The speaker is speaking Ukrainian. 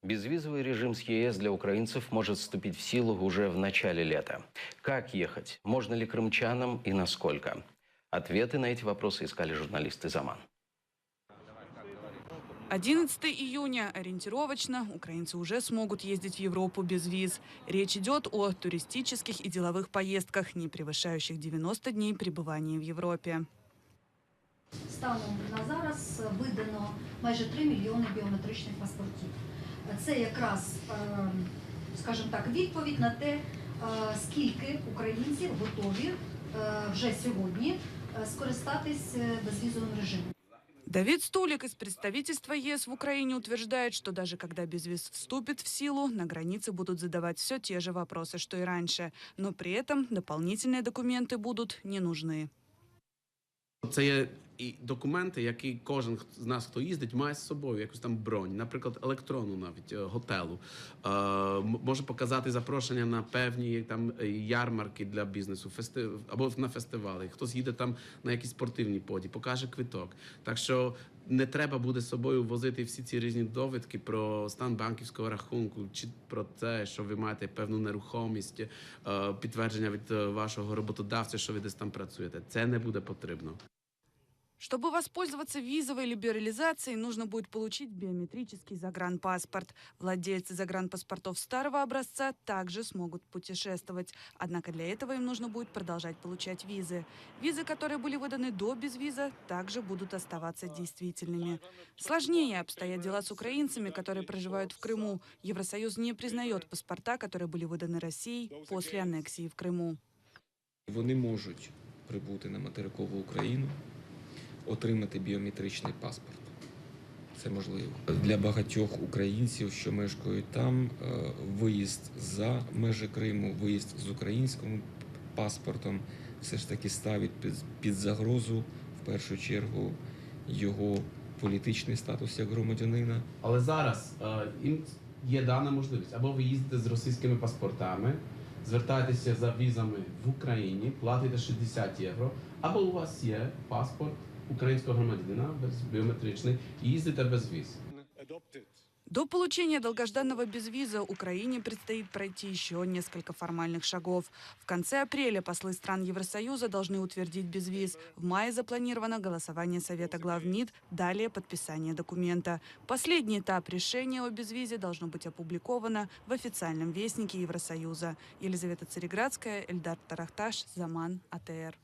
Безвизовый режим с ЕС для украинцев может вступить в силу уже в начале лета. Как ехать? Можно ли крымчанам и насколько? Ответы на эти вопросы искали журналисты «Заман». 11 июня. Ориентировочно украинцы уже смогут ездить в Европу без виз. Речь идет о туристических и деловых поездках, не превышающих 90 дней пребывания в Європі. Станом на зараз видано майже 3 мільйони біометричних паспортів. Це якраз, скажімо так, відповідь на те, скільки українців готові вже сьогодні скористатись безвізовим режимом. Давид Стулик из представительства ЕС в Украине утверждает, что даже когда безвиз вступит в силу, на границе будут задавать все те же вопросы, что и раньше. Но при этом дополнительные документы будут не нужны. Це є і документи, які кожен з нас, хто їздить, має з собою якусь там бронь, наприклад, електронну навіть готелу. Може показати запрошення на певні там ярмарки для бізнесу, або на фестивалі. Хтось їде там на якісь спортивні події, покаже квиток. Так що не треба буде з собою возити всі ці різні довідки про стан банківського рахунку, чи про те, що ви маєте певну нерухомість, підтвердження від вашого роботодавця, що ви десь там працюєте. Це не буде потрібно. Чтобы воспользоваться визовой либерализацией, нужно будет получить биометрический загранпаспорт. Владельцы загранпаспортов старого образца также смогут путешествовать. Однако для этого им нужно будет продолжать получать визы. Визы, которые были выданы до безвиза, также будут оставаться действительными. Сложнее обстоят дела с украинцами, которые проживают в Крыму. Евросоюз не признает паспорта, которые были выданы Россией после аннексии в Крыму. Вони можуть прибути на материкову Україну, отримати біометричний паспорт. Це можливо. Для багатьох українців, що мешкають там, виїзд за межі Криму, виїзд з українським паспортом все ж таки ставить під загрозу, в першу чергу, його політичний статус як громадянина. Але зараз їм є дана можливість. Або ви їздите з російськими паспортами, звертаєтеся за візами в Україні, платите 60 євро, або у вас є паспорт украинского громадянина, биометричный, и ездите без виз. До получения долгожданного безвиза Украине предстоит пройти еще несколько формальных шагов. В конце апреля послы стран Евросоюза должны утвердить безвиз. В мае запланировано голосование Совета глав МИД, далее подписание документа. Последний этап решения о безвизе должно быть опубликовано в официальном вестнике Евросоюза. Елизавета Цареградская, Эльдар Тарахташ, Заман, АТР.